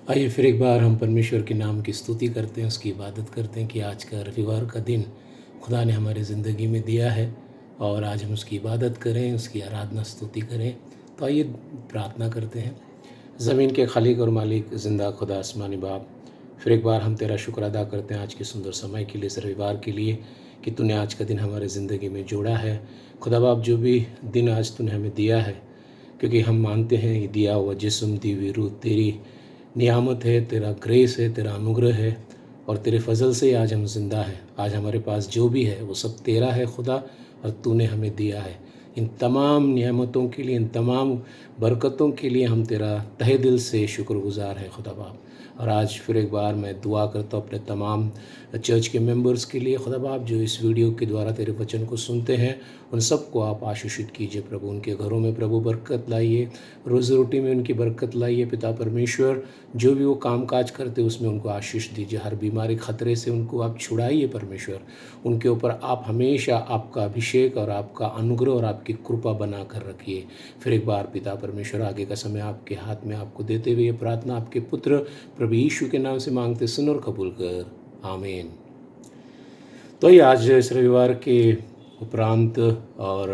आइए फिर एक बार हम परमेश्वर के नाम की स्तुति करते हैं, उसकी इबादत करते हैं कि आज का रविवार का दिन खुदा ने हमारे ज़िंदगी में दिया है और आज हम उसकी इबादत करें, उसकी आराधना स्तुति करें। तो आइए प्रार्थना करते हैं। ज़मीन के खालिक और मालिक ज़िंदा खुदा आसमानी बाप, फिर एक बार हम तेरा शुक्र अदा करते हैं आज के सुंदर समय के लिए, इस रविवार के लिए कि तूने आज का दिन हमारे ज़िंदगी में जोड़ा है। खुदा बाप, जो भी दिन आज तूने हमें दिया है, क्योंकि हम मानते हैं ये दिया हुआ जिस्म, दी हुई रूह तेरी नियामत है, तेरा ग्रेस है, तेरा अनुग्रह है और तेरे फजल से आज हम जिंदा हैं। आज हमारे पास जो भी है वो सब तेरा है खुदा, और तूने हमें दिया है। इन तमाम नियामतों के लिए, इन तमाम बरकतों के लिए हम तेरा तहे दिल से शुक्रगुजार हैं खुदा बाप। और आज फिर एक बार मैं दुआ करता हूँ अपने तमाम चर्च के मेंबर्स के लिए खुदा बाप, जो इस वीडियो के द्वारा तेरे वचन को सुनते हैं, उन सबको आप आशीषित कीजिए प्रभु। उनके घरों में प्रभु बरकत लाइए, रोज़ी रोटी में उनकी बरकत लाइए पिता परमेश्वर। जो भी वो काम काज करते उसमें उनको आशीष दीजिए, हर बीमारी खतरे से उनको आप छुड़ाइए परमेश्वर। उनके ऊपर आप हमेशा आपका अभिषेक और आपका अनुग्रह और आपकी कृपा बना कर रखिए। फिर एक बार पिता परमेश्वर, आगे का समय आपके हाथ में आपको देते हुए ये प्रार्थना आपके पुत्र प्रभु यीशु के नाम से मांगते, सुन और कबूल कर, आमीन। तो ये आज इस रविवार के उपरांत और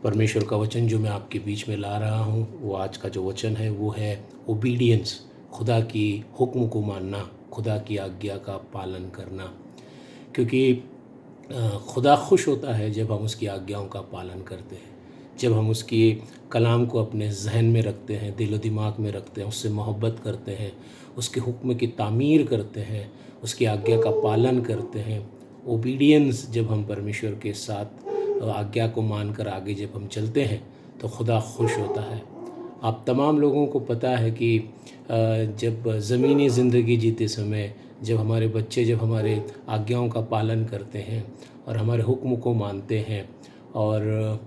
परमेश्वर का वचन जो मैं आपके बीच में ला रहा हूँ, वो आज का जो वचन है वो है ओबीडियंस, खुदा की हुक्म को मानना, खुदा की आज्ञा का पालन करना। क्योंकि खुदा खुश होता है जब हम उसकी आज्ञाओं का पालन करते हैं, जब हम उसकी कलाम को अपने जहन में रखते हैं, दिल व दिमाग में रखते हैं, उससे मोहब्बत करते हैं, उसके हुक्म की तामीर करते हैं, उसकी आज्ञा का पालन करते हैं। ओबीडियंस जब हम परमेश्वर के साथ आज्ञा को मानकर आगे जब हम चलते हैं तो खुदा खुश होता है। आप तमाम लोगों को पता है कि जब ज़मीनी ज़िंदगी जीते समय जब हमारे बच्चे जब हमारे आज्ञाओं का पालन करते हैं और हमारे हुक्म को मानते हैं, और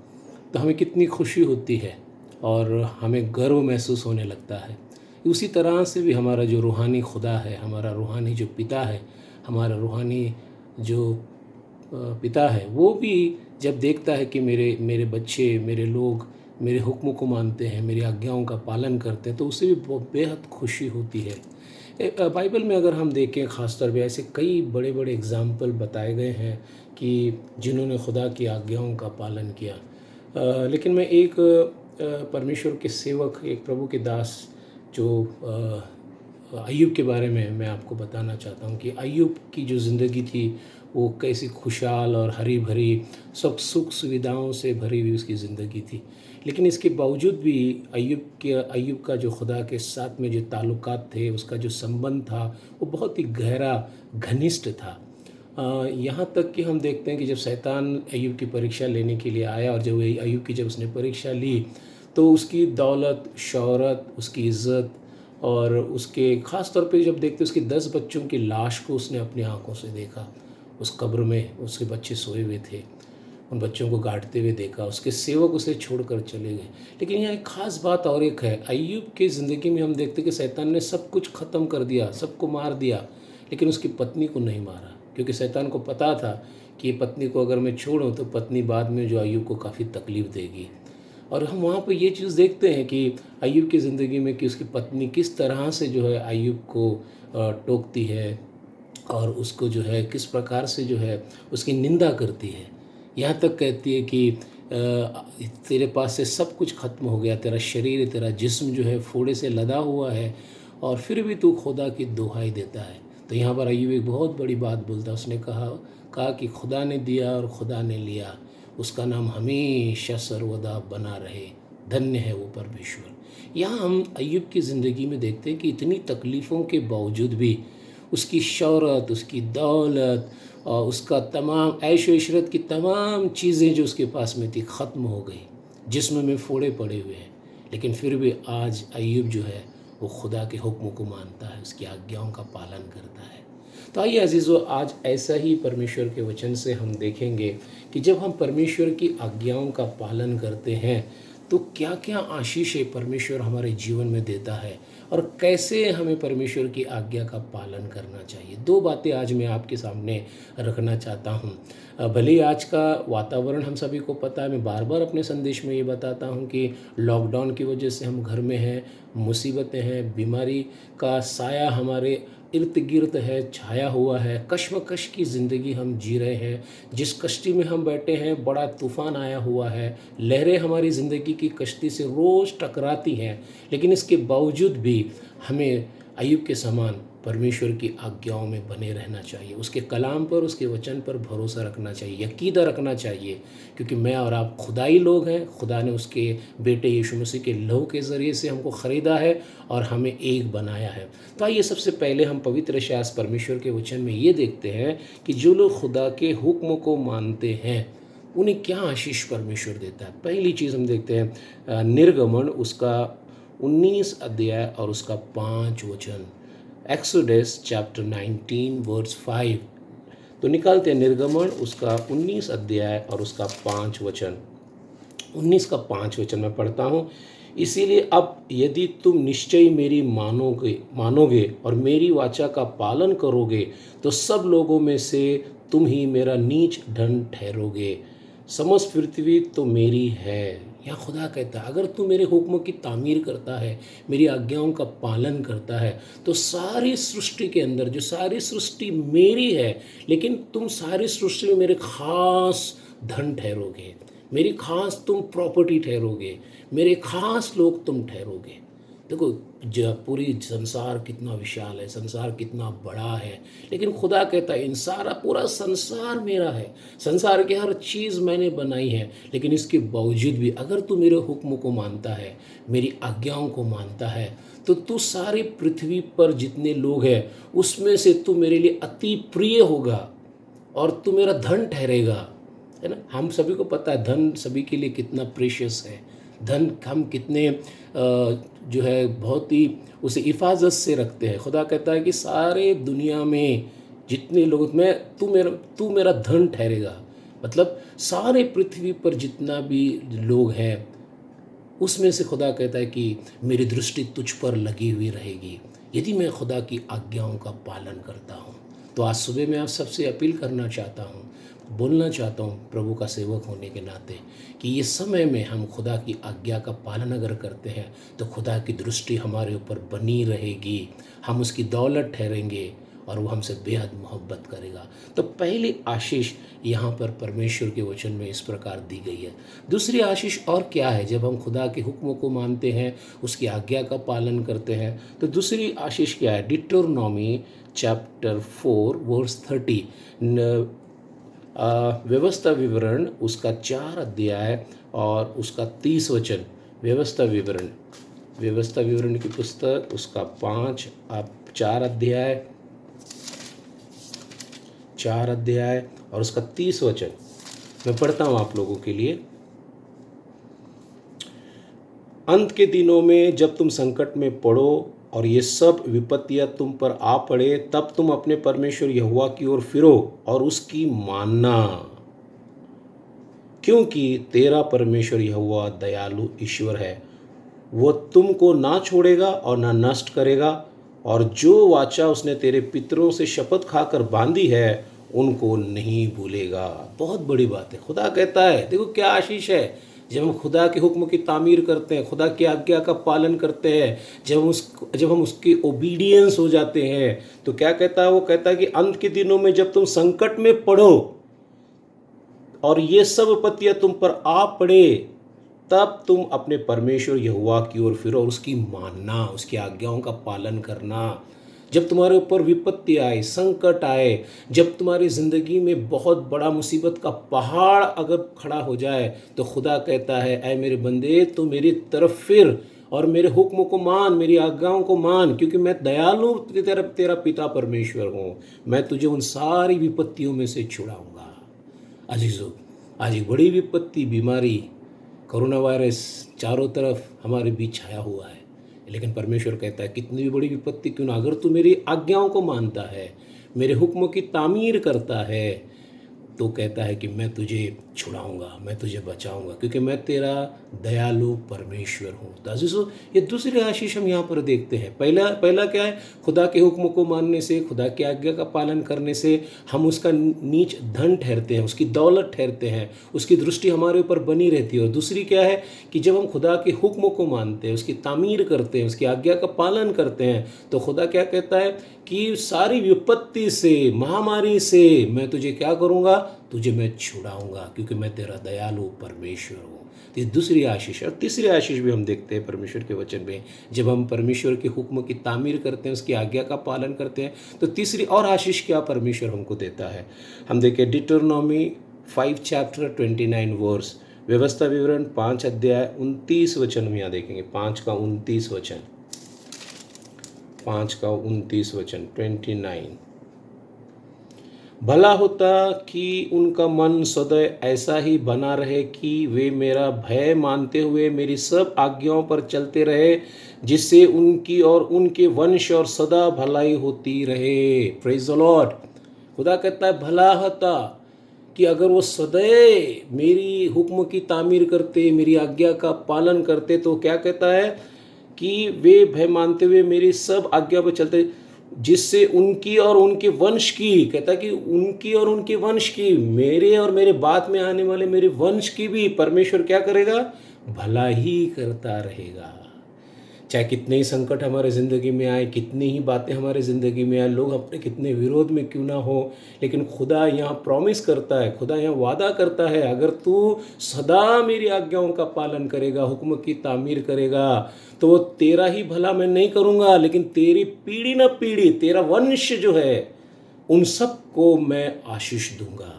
तो हमें कितनी खुशी होती है और हमें गर्व महसूस होने लगता है। उसी तरह से भी हमारा जो रूहानी खुदा है, हमारा रूहानी जो पिता है, हमारा रूहानी जो पिता है, वो भी जब देखता है कि मेरे मेरे बच्चे, मेरे लोग मेरे हुक्म को मानते हैं, मेरी आज्ञाओं का पालन करते हैं, तो उसे भी बेहद खुशी होती है। बाइबल में अगर हम देखें, ख़ासतौर पे ऐसे कई बड़े बड़े एग्जाम्पल बताए गए हैं कि जिन्होंने खुदा की आज्ञाओं का पालन किया। लेकिन मैं एक परमेश्वर के सेवक, एक प्रभु के दास जो अय्यूब के बारे में मैं आपको बताना चाहता हूँ कि अय्यूब की जो ज़िंदगी थी वो कैसी खुशहाल और हरी भरी, सब सुख सुविधाओं से भरी हुई उसकी ज़िंदगी थी। लेकिन इसके बावजूद भी अय्यूब का जो खुदा के साथ में जो ताल्लुकात थे, उसका जो संबंध था, वो बहुत ही गहरा, घनिष्ठ था। यहाँ तक कि हम देखते हैं कि जब शैतान अय्यूब की परीक्षा लेने के लिए आया और जब अय्यूब की जब उसने परीक्षा ली, तो उसकी दौलत, शोहरत, उसकी इज़्ज़त और उसके ख़ास तौर पे जब देखते उसके 10 बच्चों की लाश को उसने अपनी आंखों से देखा। उस कब्र में उसके बच्चे सोए हुए थे, उन बच्चों को गाड़ते हुए देखा, उसके सेवक उसे छोड़कर चले गए। लेकिन यहाँ एक ख़ास बात और एक है, अय्यूब की ज़िंदगी में हम देखते कि शैतान ने सब कुछ ख़त्म कर दिया, सबको मार दिया, लेकिन उसकी पत्नी को नहीं मारा। क्योंकि शैतान को पता था कि ये पत्नी को अगर मैं छोड़ूं तो पत्नी बाद में जो अय्यूब को काफ़ी तकलीफ़ देगी। और हम वहाँ पर ये चीज़ देखते हैं कि अय्यूब की ज़िंदगी में कि उसकी पत्नी किस तरह से जो है अय्यूब को टोकती है और उसको जो है किस प्रकार से जो है उसकी निंदा करती है। यहाँ तक कहती है कि तेरे पास से सब कुछ ख़त्म हो गया, तेरा शरीर, तेरा जिस्म जो है फोड़े से लदा हुआ है और फिर भी तू खुदा की दुहाई देता है। तो यहाँ पर अय्यूब एक बहुत बड़ी बात बोलता है। उसने कहा कि खुदा ने दिया और खुदा ने लिया, उसका नाम हमेशा सर्वदा बना रहे, धन्य है वो परमेश्वर। यहाँ हम अय्यूब की ज़िंदगी में देखते हैं कि इतनी तकलीफ़ों के बावजूद भी उसकी शौहरत, उसकी दौलत और उसका तमाम ऐश व इशरत की तमाम चीज़ें जो उसके पास में थी ख़त्म हो गई, जिस्म में फोड़े पड़े हुए हैं। लेकिन फिर भी आज अय्यूब जो है वो खुदा के हुक्म को मानता है, उसकी आज्ञाओं का पालन करता है। तो आइए अजीज़ों, आज ऐसा ही परमेश्वर के वचन से हम देखेंगे कि जब हम परमेश्वर की आज्ञाओं का पालन करते हैं तो क्या क्या आशीषें परमेश्वर हमारे जीवन में देता है और कैसे हमें परमेश्वर की आज्ञा का पालन करना चाहिए। दो बातें आज मैं आपके सामने रखना चाहता हूँ। भले ही आज का वातावरण हम सभी को पता है, मैं बार बार अपने संदेश में ये बताता हूँ कि लॉकडाउन की वजह से हम घर में हैं, मुसीबतें हैं, बीमारी का साया हमारे इर्द गिर्द है, छाया हुआ है, कश्मकश की ज़िंदगी हम जी रहे हैं। जिस कश्ती में हम बैठे हैं बड़ा तूफ़ान आया हुआ है, लहरें हमारी ज़िंदगी की कश्ती से रोज़ टकराती हैं, लेकिन इसके बावजूद भी हमें अय्यूब के समान परमेश्वर की आज्ञाओं में बने रहना चाहिए, उसके कलाम पर, उसके वचन पर भरोसा रखना चाहिए, यकीदा रखना चाहिए, क्योंकि मैं और आप खुदाई लोग हैं। खुदा ने उसके बेटे यीशु मसीह के लहू के ज़रिए से हमको ख़रीदा है और हमें एक बनाया है। तो आइए सबसे पहले हम पवित्र शास्त्र परमेश्वर के वचन में ये देखते हैं कि जो लोग खुदा के हुक्म को मानते हैं उन्हें क्या आशीष परमेश्वर देता है। पहली चीज़ हम देखते हैं निर्गमन उसका 19 अध्याय और उसका 5 वचन। Exodus chapter 19 verse 5। तो निकालते हैं निर्गमन उसका 19 अध्याय और उसका 5 वचन। 19 का 5 वचन मैं पढ़ता हूँ। इसीलिए अब यदि तुम निश्चय मेरी मानोगे और मेरी वाचा का पालन करोगे तो सब लोगों में से तुम ही मेरा नीच ढंग ठहरोगे। समस्त पृथ्वी तो मेरी है। यहाँ खुदा कहता है अगर तू मेरे हुक्म की तामीर करता है, मेरी आज्ञाओं का पालन करता है, तो सारी सृष्टि के अंदर जो सारी सृष्टि मेरी है, लेकिन तुम सारी सृष्टि में मेरे खास धन ठहरोगे, मेरी खास तुम प्रॉपर्टी ठहरोगे, मेरे खास लोग तुम ठहरोगे। देखो पूरी संसार कितना विशाल है, संसार कितना बड़ा है, लेकिन खुदा कहता है इन सारा पूरा संसार मेरा है, संसार की हर चीज़ मैंने बनाई है, लेकिन इसके बावजूद भी अगर तू मेरे हुक्म को मानता है, मेरी आज्ञाओं को मानता है, तो तू सारी पृथ्वी पर जितने लोग हैं उसमें से तू मेरे लिए अति प्रिय होगा और तू मेरा धन ठहरेगा। है ना, हम सभी को पता है धन सभी के लिए कितना प्रेशियस है। धन हम कितने जो है बहुत ही उसे हिफाजत से रखते हैं। खुदा कहता है कि सारे दुनिया में जितने लोग तू मेरा धन ठहरेगा। मतलब सारे पृथ्वी पर जितना भी लोग हैं उसमें से खुदा कहता है कि मेरी दृष्टि तुझ पर लगी हुई रहेगी यदि मैं खुदा की आज्ञाओं का पालन करता हूँ। तो आज सुबह मैं आप सबसे अपील करना चाहता हूँ, बोलना चाहता हूँ प्रभु का सेवक होने के नाते, कि ये समय में हम खुदा की आज्ञा का पालन अगर करते हैं तो खुदा की दृष्टि हमारे ऊपर बनी रहेगी, हम उसकी दौलत ठहरेंगे और वो हमसे बेहद मोहब्बत करेगा। तो पहली आशीष यहाँ पर परमेश्वर के वचन में इस प्रकार दी गई है। दूसरी आशीष और क्या है? जब हम खुदा के हुक्म को मानते हैं, उसकी आज्ञा का पालन करते हैं, तो दूसरी आशीष क्या है? डिट्रोनॉमी चैप्टर 4 वर्स 30, व्यवस्था विवरण उसका 4 अध्याय और उसका 30 वचन। व्यवस्था विवरण की पुस्तक उसका 4 अध्याय और उसका 30 वचन मैं पढ़ता हूँ आप लोगों के लिए। अंत के दिनों में जब तुम संकट में पड़ो और ये सब विपत्तियां तुम पर आ पड़े, तब तुम अपने परमेश्वर यहोवा की ओर फिरो और उसकी मानना, क्योंकि तेरा परमेश्वर यहोवा दयालु ईश्वर है, वो तुमको ना छोड़ेगा और ना नष्ट करेगा, और जो वाचा उसने तेरे पितरों से शपथ खाकर बांधी है उनको नहीं भूलेगा। बहुत बड़ी बात है। खुदा कहता है, देखो क्या आशीष है, जब हम खुदा के हुक्म की तामीर करते हैं, खुदा की आज्ञा का पालन करते हैं, जब हम उसकी ओबीडियंस हो जाते हैं, तो क्या कहता है? वो कहता है कि अंत के दिनों में जब तुम संकट में पड़ो और ये सब विपत्तियां तुम पर आ पड़े, तब तुम अपने परमेश्वर यहोवा की ओर फिरो और उसकी मानना, उसकी आज्ञाओं का पालन करना। जब तुम्हारे ऊपर विपत्ति आए, संकट आए, जब तुम्हारी ज़िंदगी में बहुत बड़ा मुसीबत का पहाड़ अगर खड़ा हो जाए, तो खुदा कहता है, ऐ मेरे बंदे तू मेरी तरफ फिर और मेरे हुक्म को मान, मेरी आज्ञाओं को मान, क्योंकि मैं दयालु तेरा पिता परमेश्वर हूँ। मैं तुझे उन सारी विपत्तियों में से छुड़ाऊँगा। अजीजों, आज एक बड़ी विपत्ति, बीमारी, कोरोना वायरस चारों तरफ हमारे बीच छाया हुआ है, लेकिन परमेश्वर कहता है कितनी भी बड़ी विपत्ति क्यों ना, अगर तू मेरी आज्ञाओं को मानता है, मेरे हुक्मों की तामीर करता है, तो कहता है कि मैं तुझे छुड़ाऊंगा, मैं तुझे बचाऊंगा, क्योंकि मैं तेरा दयालु परमेश्वर हूँ। तो अजीजों, ये दूसरी आशीष हम यहाँ पर देखते हैं। पहला पहला क्या है? खुदा के हुक्म को मानने से, खुदा की आज्ञा का पालन करने से हम उसका नीच धन ठहरते हैं, उसकी दौलत ठहरते हैं, उसकी दृष्टि हमारे ऊपर बनी रहती है। और दूसरी क्या है कि जब हम खुदा के हुक्म को मानते हैं, उसकी तामीर करते हैं, उसकी आज्ञा का पालन करते हैं, तो खुदा क्या कहता है कि सारी विपत्ति से, महामारी से मैं तुझे क्या करूँगा? तुझे मैं छुड़ाऊंगा, क्योंकि मैं तेरा दयालु परमेश्वर हूँ। तो ये दूसरी आशीष। और तीसरी आशीष भी हम देखते हैं परमेश्वर के वचन में। जब हम परमेश्वर के हुक्म की तामीर करते हैं, उसकी आज्ञा का पालन करते हैं, तो तीसरी और आशीष क्या परमेश्वर हमको देता है? हम देखें डिटरनॉमी 5 चैप्टर 29 वर्स, व्यवस्था विवरण 5 अध्याय 29 वचन हम यहाँ देखेंगे। 5 का 29 वचन, 5 का 29 वचन 29। भला होता कि उनका मन सदैव ऐसा ही बना रहे कि वे मेरा भय मानते हुए मेरी सब आज्ञाओं पर चलते रहे, जिससे उनकी और उनके वंश और सदा भलाई होती रहे। Praise the Lord. खुदा कहता है भला होता कि अगर वो सदैव मेरी हुक्म की तामीर करते, मेरी आज्ञा का पालन करते, तो क्या कहता है कि वे भय मानते हुए मेरी सब आज्ञा पर चलते, जिससे उनकी और उनके वंश की, कहता है कि उनकी और उनके वंश की, मेरे और मेरे बाद में आने वाले मेरे वंश की भी परमेश्वर क्या करेगा? भला ही करता रहेगा। चाहे कितने ही संकट हमारे ज़िंदगी में आए, कितनी ही बातें हमारे ज़िंदगी में आए, लोग अपने कितने विरोध में क्यों ना हो, लेकिन खुदा यहाँ प्रॉमिस करता है, खुदा यहाँ वादा करता है, अगर तू सदा मेरी आज्ञाओं का पालन करेगा, हुक्म की तामीर करेगा, तो वो तेरा ही भला मैं नहीं करूँगा, लेकिन तेरी पीढ़ी न पीढ़ी, तेरा वंश जो है, उन सब को मैं आशीष दूंगा।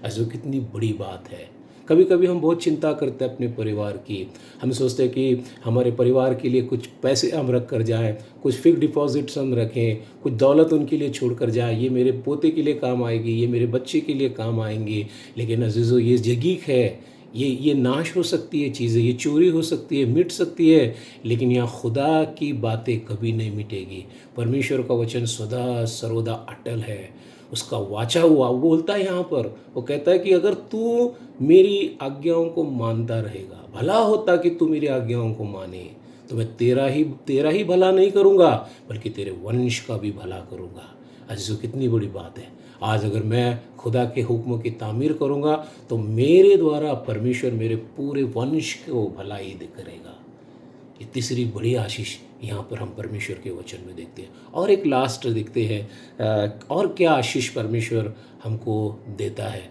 ऐसा कितनी बड़ी बात है। कभी कभी हम बहुत चिंता करते हैं अपने परिवार की। हम सोचते हैं कि हमारे परिवार के लिए कुछ पैसे हम रख कर जाएं, कुछ फिक्स डिपॉजिट्स हम रखें, कुछ दौलत उनके लिए छोड़ कर जाएं, ये मेरे पोते के लिए काम आएगी, ये मेरे बच्चे के लिए काम आएंगे। लेकिन अजीज़ों, ये जगीक है, ये नाश हो सकती है चीज़ें, ये चोरी हो सकती है, मिट सकती है, लेकिन यहाँ खुदा की बातें कभी नहीं मिटेगी। परमेश्वर का वचन सदा सर्वदा अटल है, उसका वाचा हुआ। वो बोलता है यहाँ पर, वो कहता है कि अगर तू मेरी आज्ञाओं को मानता रहेगा, भला होता कि तू मेरी आज्ञाओं को माने, तो मैं तेरा ही भला नहीं करूँगा, बल्कि तेरे वंश का भी भला करूँगा। अजीज़ों, कितनी बड़ी बात है। आज अगर मैं खुदा के हुक्म की तामीर करूँगा, तो मेरे द्वारा परमेश्वर मेरे पूरे वंश को भलाई करेगा। ये तीसरी बड़ी आशीष यहाँ पर हम परमेश्वर के वचन में देखते हैं। और एक लास्ट देखते हैं, और क्या आशीष परमेश्वर हमको देता है।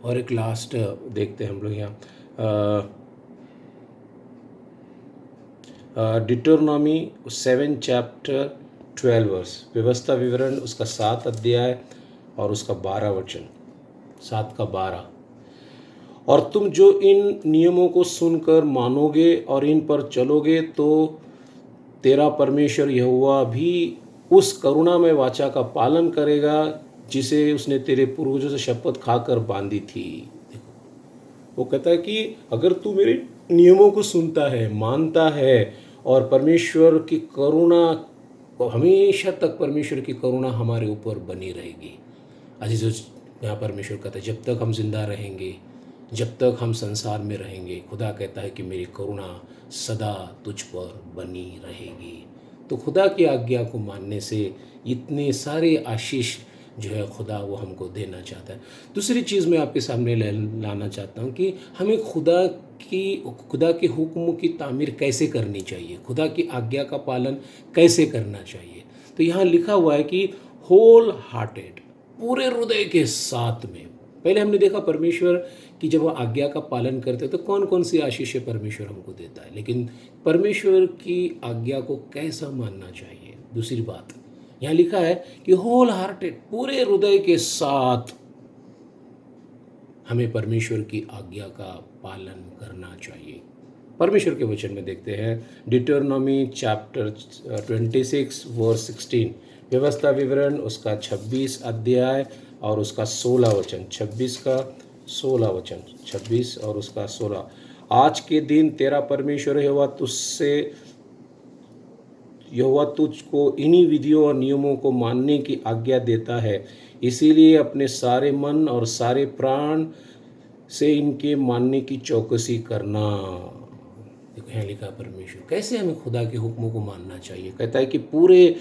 और एक लास्ट देखते हैं हम लोग यहाँ, डिटरनॉमी 7 चैप्टर 12 वर्स, व्यवस्था विवरण उसका 7 अध्याय और उसका 12 वचन, 7 का 12। और तुम जो इन नियमों को सुनकर मानोगे और इन पर चलोगे, तो तेरा परमेश्वर यहोवा भी उस करुणामय वाचा का पालन करेगा, जिसे उसने तेरे पूर्वजों से शपथ खाकर बांधी थी। देखो, वो कहता है कि अगर तू मेरे नियमों को सुनता है, मानता है, और परमेश्वर की करुणा, हमेशा तक परमेश्वर की करुणा हमारे ऊपर बनी रहेगी। अजीजों, यहाँ परमेश्वर कहता है जब तक हम जिंदा रहेंगे, जब तक हम संसार में रहेंगे, खुदा कहता है कि मेरी करुणा सदा तुझ पर बनी रहेगी। तो खुदा की आज्ञा को मानने से इतने सारे आशीष जो है खुदा वो हमको देना चाहता है। दूसरी चीज़ मैं आपके सामने लाना चाहता हूँ कि हमें खुदा के हुक्म की तामीर कैसे करनी चाहिए, खुदा की आज्ञा का पालन कैसे करना चाहिए। तो यहाँ लिखा हुआ है कि होल हार्टेड, पूरे हृदय के साथ में। पहले हमने देखा परमेश्वर कि जब वो आज्ञा का पालन करते तो कौन कौन सी आशीषें परमेश्वर हमको देता है, लेकिन परमेश्वर की आज्ञा को कैसा मानना चाहिए। दूसरी बात यहाँ लिखा है कि होल हार्टेड, पूरे हृदय के साथ हमें परमेश्वर की आज्ञा का पालन करना चाहिए। परमेश्वर के वचन में देखते हैं डिटरनॉमी चैप्टर 26 वर्स 16, व्यवस्था विवरण उसका 26 अध्याय और उसका 16 वचन, 26 का 16 वचन, 26 और उसका 16। आज के दिन तेरा परमेश्वर यहोवा तुझसे यहोवा तुझको इन्हीं विधियों और नियमों को मानने की आज्ञा देता है, इसीलिए अपने सारे मन और सारे प्राण से इनके मानने की चौकसी करना। देखो यहाँ लिखा परमेश्वर कैसे हमें खुदा के हुक्मों को मानना चाहिए। कहता है कि पूरे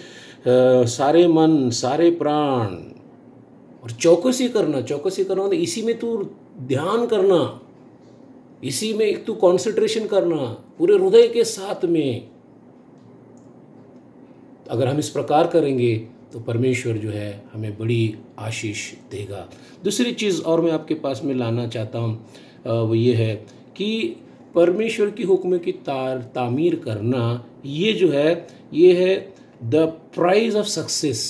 सारे मन, सारे प्राण और चौकसी करना। चौकसी करना मतलब इसी में तू ध्यान करना, इसी में तू कंसंट्रेशन करना पूरे हृदय के साथ में। अगर हम इस प्रकार करेंगे तो परमेश्वर जो है हमें बड़ी आशीष देगा। दूसरी चीज़ और मैं आपके पास में लाना चाहता हूँ, वो ये है कि परमेश्वर की हुक्म की तामीर करना, ये जो है ये है द प्राइज ऑफ सक्सेस।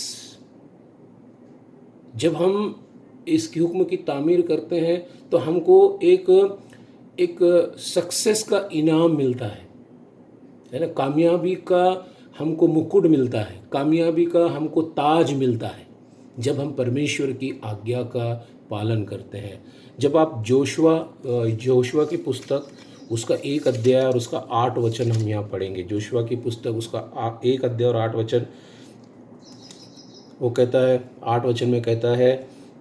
जब हम इसकी हुक्म की तामीर करते हैं तो हमको एक सक्सेस का इनाम मिलता है ना। कामयाबी का हमको मुकुट मिलता है, कामयाबी का हमको ताज मिलता है जब हम परमेश्वर की आज्ञा का पालन करते हैं। जब आप जोशुआ की पुस्तक उसका 1 अध्याय और उसका 8 वचन हम यहाँ पढ़ेंगे। जोशुआ की पुस्तक उसका 1 अध्याय और 8 वचन, वो कहता है, 8 वचन में कहता है,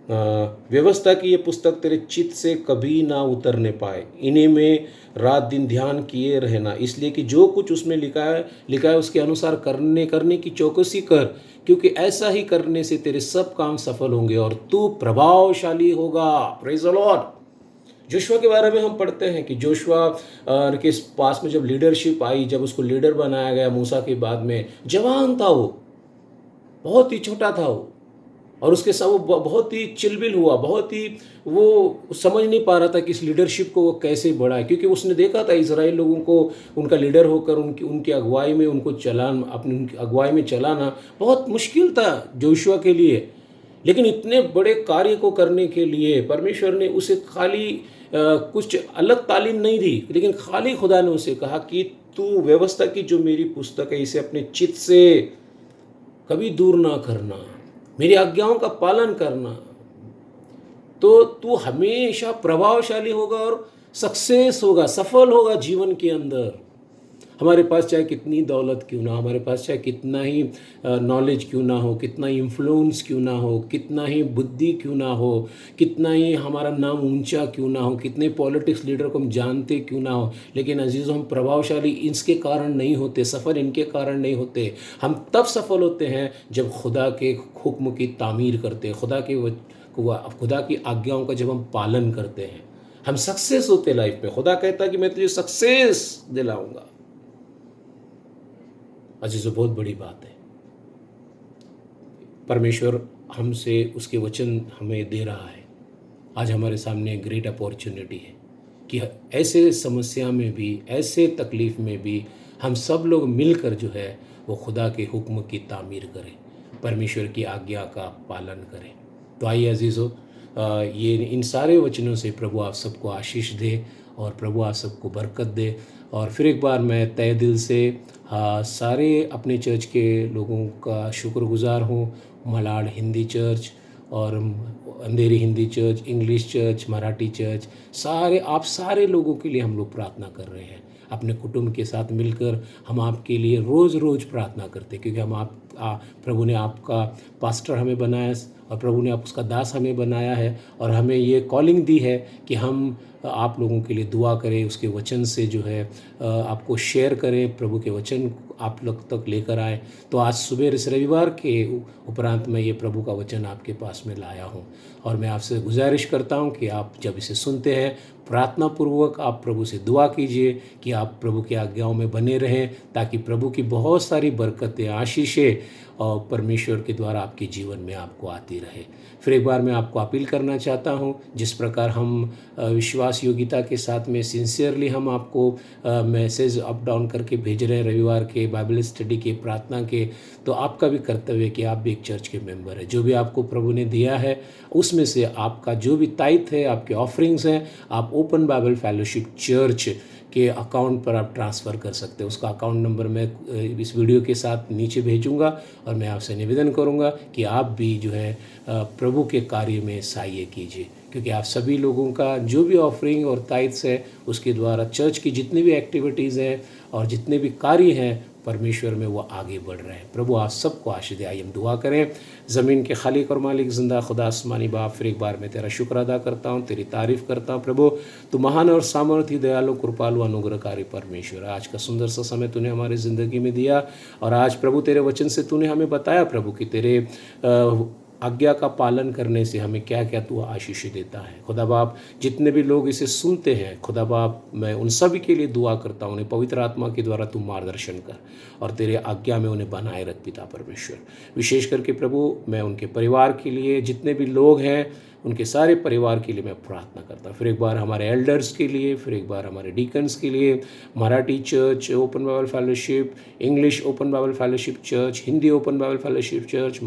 व्यवस्था की ये पुस्तक तेरे चित्त से कभी ना उतरने पाए, इन्हीं में रात दिन ध्यान किए रहना, इसलिए कि जो कुछ उसमें लिखा है उसके अनुसार करने की चौकसी कर, क्योंकि ऐसा ही करने से तेरे सब काम सफल होंगे और तू प्रभावशाली होगा। Praise the Lord. जोशुआ के बारे में हम पढ़ते हैं कि जोशुआ के पास में जब लीडरशिप आई, जब उसको लीडर बनाया गया मूसा के बाद में, जवान था वो, बहुत ही छोटा था वो, और उसके साथ वो बहुत ही चिलबिल हुआ, बहुत ही वो समझ नहीं पा रहा था कि इस लीडरशिप को वो कैसे बढ़ाए, क्योंकि उसने देखा था इजराइल लोगों को उनका लीडर होकर उनकी अगुवाई में उनकी अगुवाई में चलाना बहुत मुश्किल था जोशुआ के लिए। लेकिन इतने बड़े कार्य को करने के लिए परमेश्वर ने उसे खाली कुछ अलग तालीम नहीं दी, लेकिन खाली खुदा ने उसे कहा कि तू व्यवस्था की जो मेरी पुस्तक है इसे अपने चित्त से कभी दूर ना करना, मेरी आज्ञाओं का पालन करना, तो तू हमेशा प्रभावशाली होगा और सक्सेस होगा, सफल होगा जीवन के अंदर। हमारे पास चाहे कितनी दौलत क्यों ना, हमारे पास चाहे कितना ही नॉलेज क्यों ना हो, कितना ही इन्फ्लुएंस क्यों ना हो, कितना ही बुद्धि क्यों ना हो, कितना ही हमारा नाम ऊंचा क्यों ना हो, कितने पॉलिटिक्स लीडर को हम जानते क्यों ना हो, लेकिन अजीज़ों हम प्रभावशाली इसके कारण नहीं होते, सफल इनके कारण नहीं होते। हम तब सफल होते हैं जब खुदा के हुक्म की तामीर करते हैं, खुदा की आज्ञाओं का जब हम पालन करते हैं, हम सक्सेस होते लाइफ में। खुदा कहता है कि मैं तुझे सक्सेस दिलाऊंगा। अजीज़ों, बहुत बड़ी बात है। परमेश्वर हमसे उसके वचन हमें दे रहा है। आज हमारे सामने एक ग्रेट अपॉर्चुनिटी है कि ऐसे समस्या में भी, ऐसे तकलीफ़ में भी हम सब लोग मिलकर जो है वो खुदा के हुक्म की तामीर करें, परमेश्वर की आज्ञा का पालन करें। तो आइए अजीज़ों, ये इन सारे वचनों से प्रभु आप सबको आशीष दे और प्रभु आप सबको बरकत दे। और फिर एक बार मैं तहे दिल से सारे अपने चर्च के लोगों का शुक्रगुजार हूँ। मलाड हिंदी चर्च और Andheri Hindi church, English church, Marathi church, आप सारे लोगों के लिए हम लोग प्रार्थना कर रहे हैं। अपने कुटुंब के साथ मिलकर हम आपके लिए रोज़ रोज़ प्रार्थना करते हैं, क्योंकि हम प्रभु ने आपका पास्टर हमें बनाया और प्रभु ने आप उसका दास हमें बनाया है, और हमें ये कॉलिंग दी है कि हम आप लोगों के लिए दुआ करें, उसके वचन से जो है आपको शेयर करें, प्रभु के वचन आप लोग तक लेकर आए। तो आज सुबह इस रविवार के उपरांत मैं ये प्रभु का वचन आपके पास में लाया हूँ, और मैं आपसे गुजारिश करता हूँ कि आप जब इसे सुनते हैं प्रार्थना पूर्वक आप प्रभु से दुआ कीजिए कि आप प्रभु की आज्ञाओं में बने रहें, ताकि प्रभु की बहुत सारी बरकतें, आशीषें और परमेश्वर के द्वारा आपके जीवन में आपको आती रहे। फिर एक बार मैं आपको अपील करना चाहता हूँ, जिस प्रकार हम विश्वास योग्यता के साथ में सिंसियरली हम आपको मैसेज अप डाउन करके भेज रहे हैं रविवार के बाइबल स्टडी के, प्रार्थना के, तो आपका भी कर्तव्य है कि आप भी एक चर्च के मेंबर हैं। जो भी आपको प्रभु ने दिया है उसमें से आपका जो भी ताइथ है, आपके ऑफरिंग्स हैं, आप ओपन बाइबल फेलोशिप चर्च के अकाउंट पर आप ट्रांसफ़र कर सकते हैं। उसका अकाउंट नंबर मैं इस वीडियो के साथ नीचे भेजूंगा, और मैं आपसे निवेदन करूंगा कि आप भी जो है प्रभु के कार्य में सहायता कीजिए, क्योंकि आप सभी लोगों का जो भी ऑफरिंग और ताइथ्स है उसके द्वारा चर्च की जितनी भी एक्टिविटीज़ हैं और जितने भी कार्य हैं परमेश्वर में वो आगे बढ़ रहे हैं। प्रभु आप सबको आशीष दे। आइए हम दुआ करें। ज़मीन के खालिक और मालिक ज़िंदा खुदा आसमानी बाप, फिर एक बार मैं तेरा शुक्र अदा करता हूँ, तेरी तारीफ़ करता हूँ। प्रभु तू महान और सामर्थी, दयालु, कृपालु, अनुग्रहकारी परमेश्वर। आज का सुंदर सा समय तूने हमारी ज़िंदगी में दिया और आज प्रभु तेरे वचन से तूने हमें बताया प्रभु कि तेरे आज्ञा का पालन करने से हमें क्या क्या तू आशीष देता है। खुदा बाप जितने भी लोग इसे सुनते हैं खुदा बाप, मैं उन सभी के लिए दुआ करता हूँ, उन्हें पवित्र आत्मा के द्वारा तू मार्गदर्शन कर और तेरे आज्ञा में उन्हें बनाए रख पिता परमेश्वर। विशेष करके प्रभु मैं उनके परिवार के लिए, जितने भी लोग हैं उनके सारे परिवार के लिए मैं प्रार्थना करता हूँ। फिर एक बार हमारे एल्डर्स के लिए, फिर एक बार हमारे डीकन्स के लिए, Marathi church open Bible fellowship, English open Bible fellowship church, Hindi open Bible fellowship church,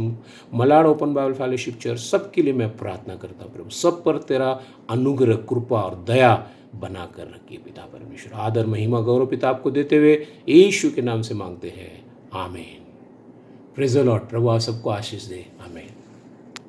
Malad open Bible fellowship church, सब के लिए मैं प्रार्थना करता हूँ प्रभु। सब पर तेरा अनुग्रह, कृपा और दया बना कर रखिए पिता परमेश्वर। आदर महिमा गौरव पिता आपको देते हुए यीशु के नाम से मांगते हैं, आमीन। Praise the Lord. प्रभु आप सबको आशीष दे, आमीन।